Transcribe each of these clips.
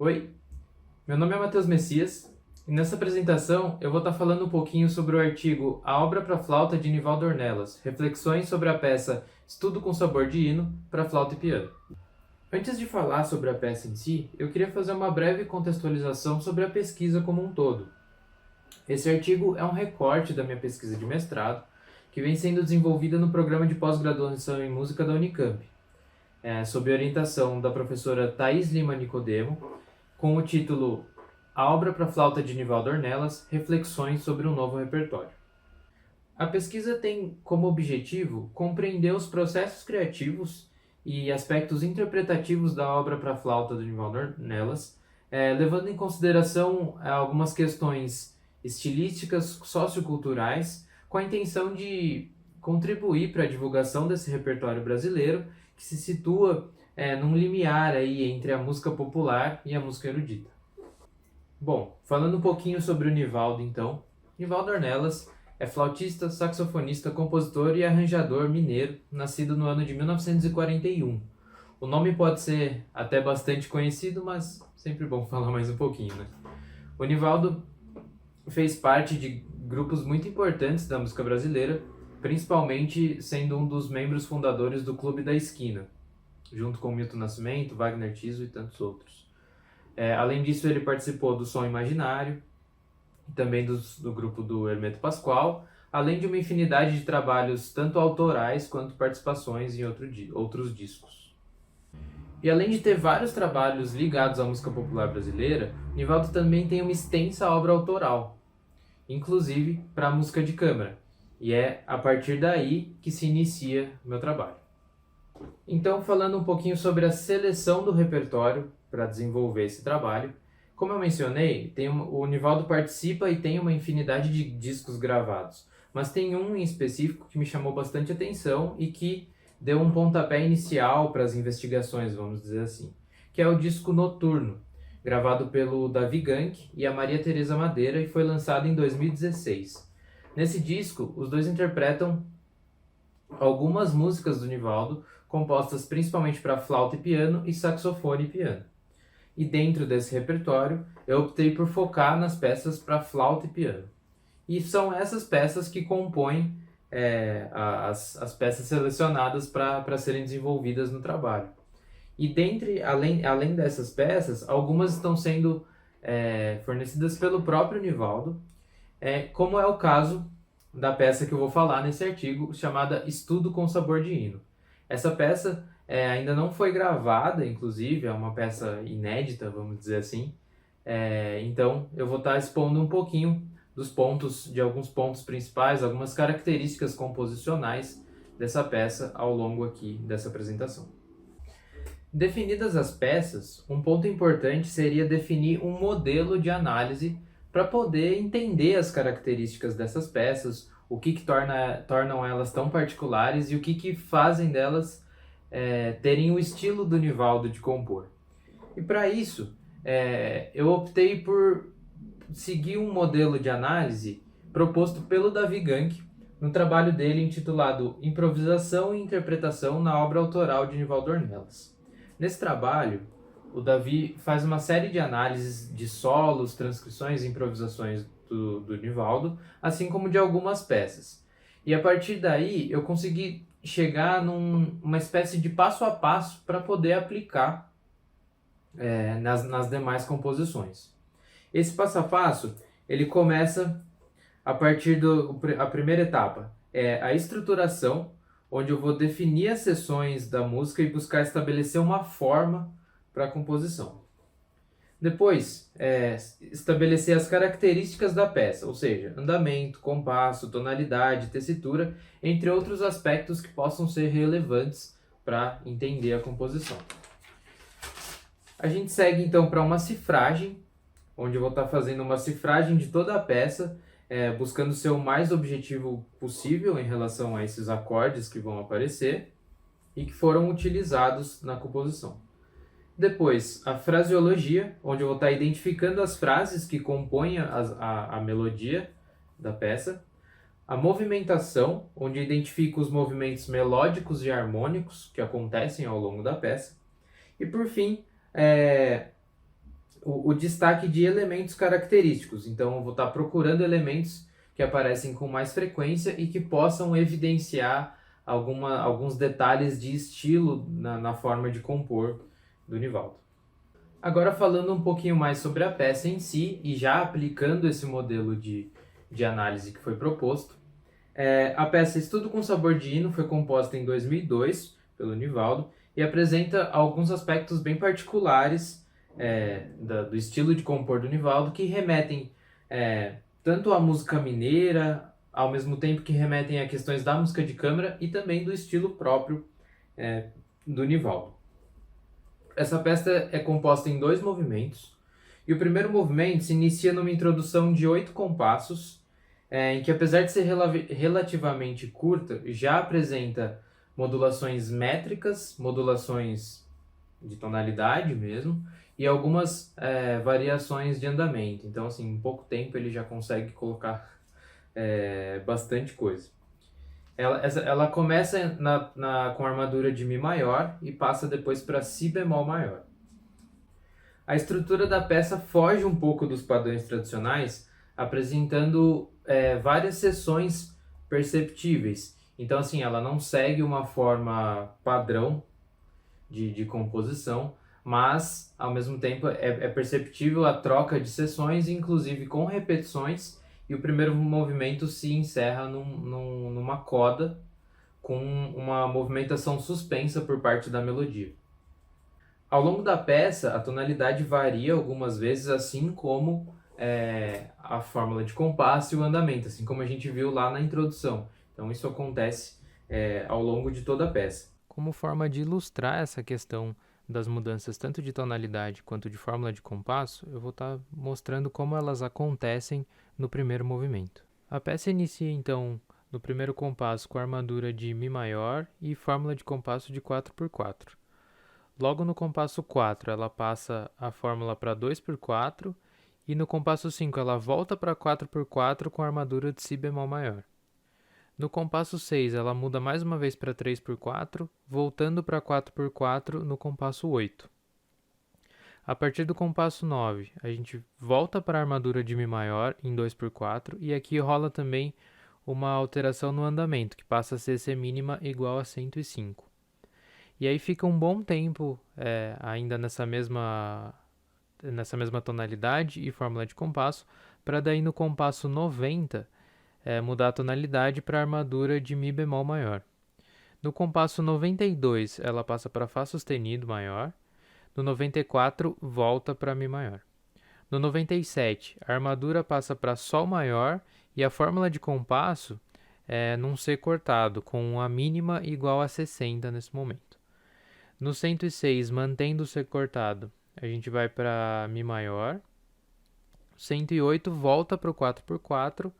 Oi, meu nome é Matheus Messias e nessa apresentação eu vou estar falando um pouquinho sobre o artigo A Obra para Flauta de Nivaldo Ornelas, reflexões sobre a peça Estudo com Sabor de Hino para Flauta e Piano. Antes de falar sobre a peça em si, eu queria fazer uma breve contextualização sobre a pesquisa como um todo. Esse artigo é um recorte da minha pesquisa de mestrado, que vem sendo desenvolvida no programa de pós-graduação em música da Unicamp, sob orientação da professora Thaís Lima Nicodemo, com o título A Obra para Flauta de Nivaldo Ornelas, Reflexões sobre um Novo Repertório. A pesquisa tem como objetivo compreender os processos criativos e aspectos interpretativos da obra para flauta do Nivaldo Ornelas, levando em consideração algumas questões estilísticas, socioculturais, com a intenção de contribuir para a divulgação desse repertório brasileiro, que se situa num limiar aí entre a música popular e a música erudita. Bom, falando um pouquinho sobre o Nivaldo então, Nivaldo Ornelas é flautista, saxofonista, compositor e arranjador mineiro, nascido no ano de 1941. O nome pode ser até bastante conhecido, mas sempre bom falar mais um pouquinho, né? O Nivaldo fez parte de grupos muito importantes da música brasileira, principalmente sendo um dos membros fundadores do Clube da Esquina, junto com Milton Nascimento, Wagner Tiso e tantos outros. Além disso, ele participou do Som Imaginário, também do grupo do Hermeto Pascoal, além de uma infinidade de trabalhos tanto autorais quanto participações em outros discos. E além de ter vários trabalhos ligados à música popular brasileira, Nivaldo também tem uma extensa obra autoral, inclusive para a música de câmara, e é a partir daí que se inicia o meu trabalho. Então, falando um pouquinho sobre a seleção do repertório para desenvolver esse trabalho, como eu mencionei, o Nivaldo participa e tem uma infinidade de discos gravados, mas tem um em específico que me chamou bastante atenção e que deu um pontapé inicial para as investigações, vamos dizer assim, que é o disco Noturno, gravado pelo Davi Gank e a Maria Tereza Madeira e foi lançado em 2016. Nesse disco, os dois interpretam algumas músicas do Nivaldo, compostas principalmente para flauta e piano e saxofone e piano. E dentro desse repertório, eu optei por focar nas peças para flauta e piano. E são essas peças que compõem as peças selecionadas para serem desenvolvidas no trabalho. E além dessas peças, algumas estão sendo fornecidas pelo próprio Nivaldo, como é o caso da peça que eu vou falar nesse artigo, chamada Estudo com Sabor de Hino. Essa peça ainda não foi gravada, inclusive, é uma peça inédita, vamos dizer assim. Então, eu vou estar expondo um pouquinho de alguns pontos principais, algumas características composicionais dessa peça ao longo aqui dessa apresentação. Definidas as peças, um ponto importante seria definir um modelo de análise para poder entender as características dessas peças, o que tornam elas tão particulares e o que fazem delas terem o estilo do Nivaldo de compor. E para isso, eu optei por seguir um modelo de análise proposto pelo Davi Gank no trabalho dele intitulado Improvisação e Interpretação na Obra Autoral de Nivaldo Ornelas. Nesse trabalho, o Davi faz uma série de análises de solos, transcrições e improvisações do Nivaldo, assim como de algumas peças. E a partir daí eu consegui chegar numa espécie de passo a passo para poder aplicar nas demais composições. Esse passo a passo ele começa a partir da primeira etapa, a estruturação, onde eu vou definir as seções da música e buscar estabelecer uma forma para a composição. Depois, estabelecer as características da peça, ou seja, andamento, compasso, tonalidade, tessitura, entre outros aspectos que possam ser relevantes para entender a composição. A gente segue então para uma cifragem, onde eu vou estar fazendo uma cifragem de toda a peça, buscando ser o mais objetivo possível em relação a esses acordes que vão aparecer e que foram utilizados na composição. Depois, a fraseologia, onde eu vou estar identificando as frases que compõem a melodia da peça. A movimentação, onde eu identifico os movimentos melódicos e harmônicos que acontecem ao longo da peça. E por fim, o destaque de elementos característicos. Então, eu vou estar procurando elementos que aparecem com mais frequência e que possam evidenciar alguns detalhes de estilo na forma de compor do Nivaldo. Agora, falando um pouquinho mais sobre a peça em si e já aplicando esse modelo de análise que foi proposto, a peça Estudo com Sabor de Hino foi composta em 2002 pelo Nivaldo e apresenta alguns aspectos bem particulares do estilo de compor do Nivaldo que remetem tanto à música mineira, ao mesmo tempo que remetem a questões da música de câmara e também do estilo próprio do Nivaldo. Essa peça é composta em 2 movimentos, e o primeiro movimento se inicia numa introdução de 8 compassos, em que apesar de ser relativamente curta, já apresenta modulações métricas, modulações de tonalidade mesmo, e algumas variações de andamento. Então, assim, em pouco tempo ele já consegue colocar bastante coisa. Ela começa com a armadura de Mi maior e passa depois para Si bemol maior. A estrutura da peça foge um pouco dos padrões tradicionais, apresentando várias seções perceptíveis. Então, assim, ela não segue uma forma padrão de composição, mas, ao mesmo tempo, é perceptível a troca de seções, inclusive com repetições, e o primeiro movimento se encerra numa coda com uma movimentação suspensa por parte da melodia. Ao longo da peça, a tonalidade varia algumas vezes, assim como a fórmula de compasso e o andamento, assim como a gente viu lá na introdução. Então isso acontece ao longo de toda a peça. Como forma de ilustrar essa questão das mudanças tanto de tonalidade quanto de fórmula de compasso, eu vou estar mostrando como elas acontecem no primeiro movimento. A peça inicia então no primeiro compasso com a armadura de Mi maior e fórmula de compasso de 4x4. Logo no compasso 4 ela passa a fórmula para 2x4 e no compasso 5 ela volta para 4x4 com a armadura de Si bemol maior. No compasso 6 ela muda mais uma vez para 3x4, voltando para 4x4 no compasso 8. A partir do compasso 9, a gente volta para a armadura de Mi maior em 2x4 e aqui rola também uma alteração no andamento, que passa a ser C mínima igual a 105. E aí fica um bom tempo ainda nessa mesma tonalidade e fórmula de compasso, para daí no compasso 90 mudar a tonalidade para a armadura de Mi bemol maior. No compasso 92 ela passa para Fá sustenido maior. No 94 volta para Mi maior. No 97 a armadura passa para Sol maior e a fórmula de compasso num C cortado, com a mínima igual a 60 nesse momento. No 106, mantendo o C cortado, a gente vai para Mi maior. 108 volta para o 4x4,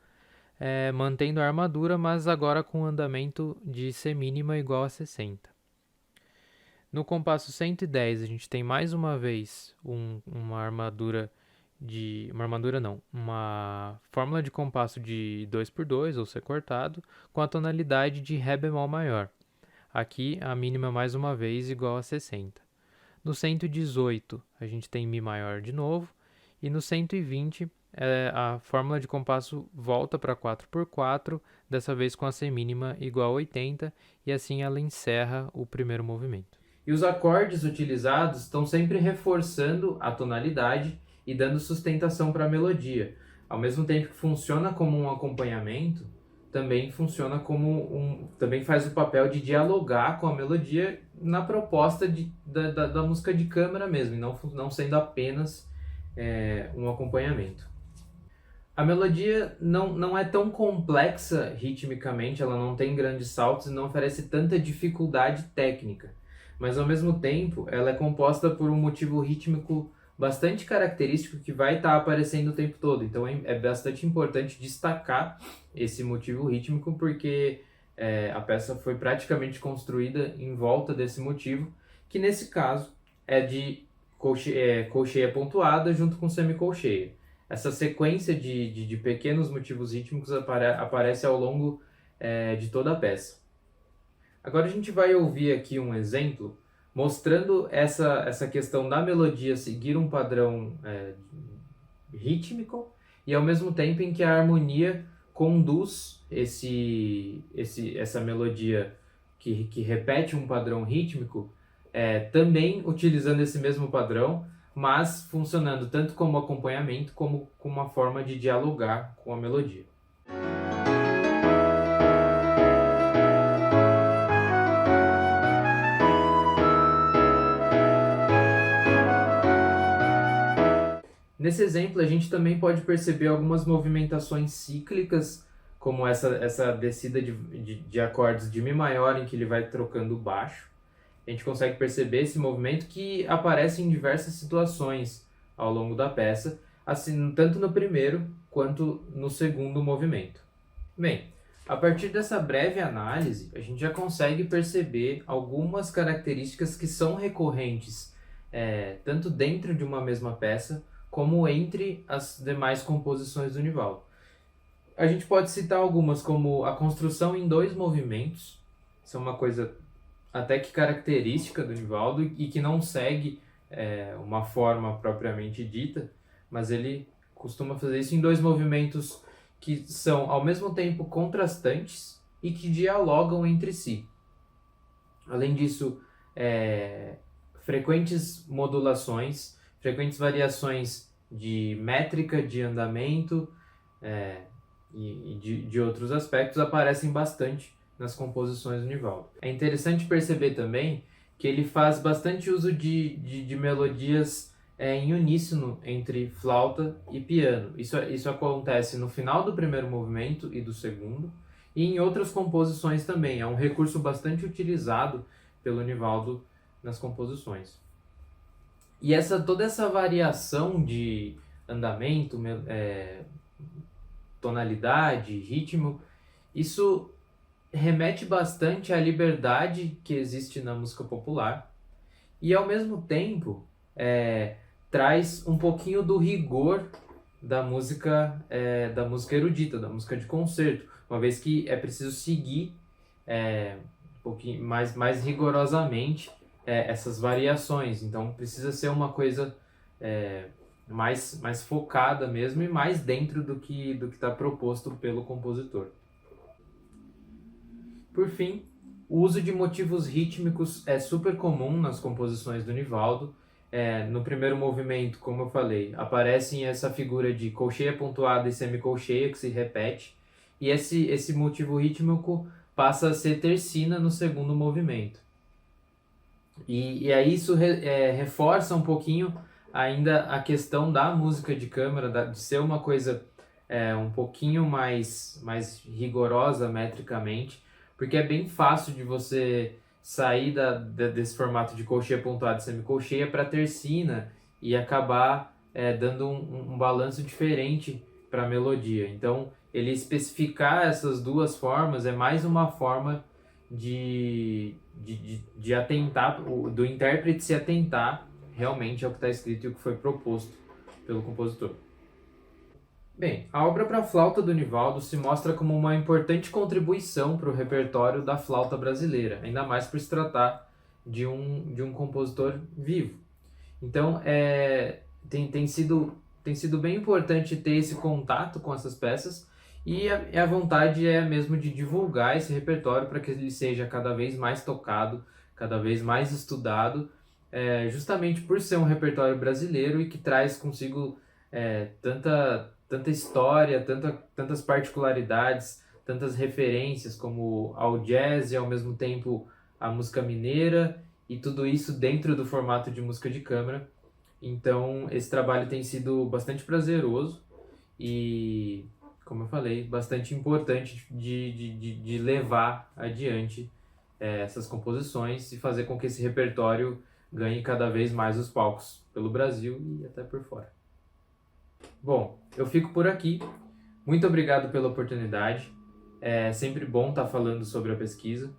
mantendo a armadura, mas agora com andamento de C mínima igual a 60. No compasso 110, a gente tem mais uma vez uma fórmula de compasso de 2x2, ou C cortado, com a tonalidade de Ré bemol maior. Aqui a mínima mais uma vez igual a 60. No 118 a gente tem Mi maior de novo, e no 120 a fórmula de compasso volta para 4x4, dessa vez com a C mínima igual a 80, e assim ela encerra o primeiro movimento. E os acordes utilizados estão sempre reforçando a tonalidade e dando sustentação para a melodia. Ao mesmo tempo que funciona como um acompanhamento, também funciona também faz o papel de dialogar com a melodia na proposta da música de câmara mesmo, e não sendo apenas um acompanhamento. A melodia não é tão complexa ritmicamente, ela não tem grandes saltos e não oferece tanta dificuldade técnica, mas ao mesmo tempo ela é composta por um motivo rítmico bastante característico que vai estar aparecendo o tempo todo. Então é bastante importante destacar esse motivo rítmico, porque a peça foi praticamente construída em volta desse motivo, que nesse caso é de colcheia pontuada junto com semicolcheia. Essa sequência de pequenos motivos rítmicos aparece ao longo de toda a peça. Agora a gente vai ouvir aqui um exemplo mostrando essa questão da melodia seguir um padrão rítmico e ao mesmo tempo em que a harmonia conduz essa melodia que repete um padrão rítmico, também utilizando esse mesmo padrão, mas funcionando tanto como acompanhamento como uma forma de dialogar com a melodia. Nesse exemplo, a gente também pode perceber algumas movimentações cíclicas, como essa descida de acordes de Mi maior, em que ele vai trocando o baixo. A gente consegue perceber esse movimento que aparece em diversas situações ao longo da peça, assim, tanto no primeiro quanto no segundo movimento. Bem, a partir dessa breve análise, a gente já consegue perceber algumas características que são recorrentes, tanto dentro de uma mesma peça, como entre as demais composições do Nivaldo. A gente pode citar algumas, como a construção em 2 movimentos, isso é uma coisa até que característica do Nivaldo e que não segue uma forma propriamente dita, mas ele costuma fazer isso em 2 movimentos que são ao mesmo tempo contrastantes e que dialogam entre si. Além disso, frequentes modulações, frequentes variações de métrica, de andamento e de outros aspectos aparecem bastante nas composições do Nivaldo. É interessante perceber também que ele faz bastante uso de melodias em uníssono entre flauta e piano. Isso acontece no final do primeiro movimento e do segundo, e em outras composições também. É um recurso bastante utilizado pelo Nivaldo nas composições. E toda essa variação de andamento, tonalidade, ritmo, isso remete bastante à liberdade que existe na música popular e, ao mesmo tempo, traz um pouquinho do rigor da música erudita, da música de concerto, uma vez que é preciso seguir um pouquinho mais rigorosamente essas variações. Então precisa ser uma coisa mais focada mesmo e mais dentro do que está proposto pelo compositor. Por fim, o uso de motivos rítmicos é super comum nas composições do Nivaldo. No primeiro movimento, como eu falei, aparece essa figura de colcheia pontuada e semicolcheia que se repete, e esse motivo rítmico passa a ser tercina no segundo movimento. E aí isso reforça um pouquinho ainda a questão da música de câmara, de ser uma coisa um pouquinho mais rigorosa metricamente, porque é bem fácil de você sair desse formato de colcheia pontuada e semicolcheia para tercina e acabar dando um balanço diferente para a melodia. Então, ele especificar essas duas formas é mais uma forma de atentar, do intérprete se atentar realmente ao que está escrito e o que foi proposto pelo compositor. Bem, a obra para flauta do Nivaldo se mostra como uma importante contribuição para o repertório da flauta brasileira, ainda mais por se tratar de um compositor vivo. Então, tem sido bem importante ter esse contato com essas peças e a vontade é mesmo de divulgar esse repertório para que ele seja cada vez mais tocado, cada vez mais estudado, justamente por ser um repertório brasileiro e que traz consigo tanta história, tantas particularidades, tantas referências como ao jazz e ao mesmo tempo a música mineira, e tudo isso dentro do formato de música de câmara. Então esse trabalho tem sido bastante prazeroso e, como eu falei, bastante importante de levar adiante essas composições e fazer com que esse repertório ganhe cada vez mais os palcos pelo Brasil e até por fora. Bom, eu fico por aqui. Muito obrigado pela oportunidade. É sempre bom estar falando sobre a pesquisa.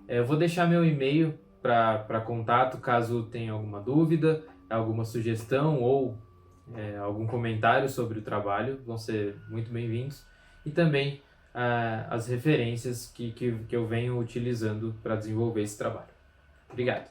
Eu vou deixar meu e-mail para contato caso tenha alguma dúvida, alguma sugestão ou algum comentário sobre o trabalho. Vão ser muito bem-vindos. E também as referências que eu venho utilizando para desenvolver esse trabalho. Obrigado.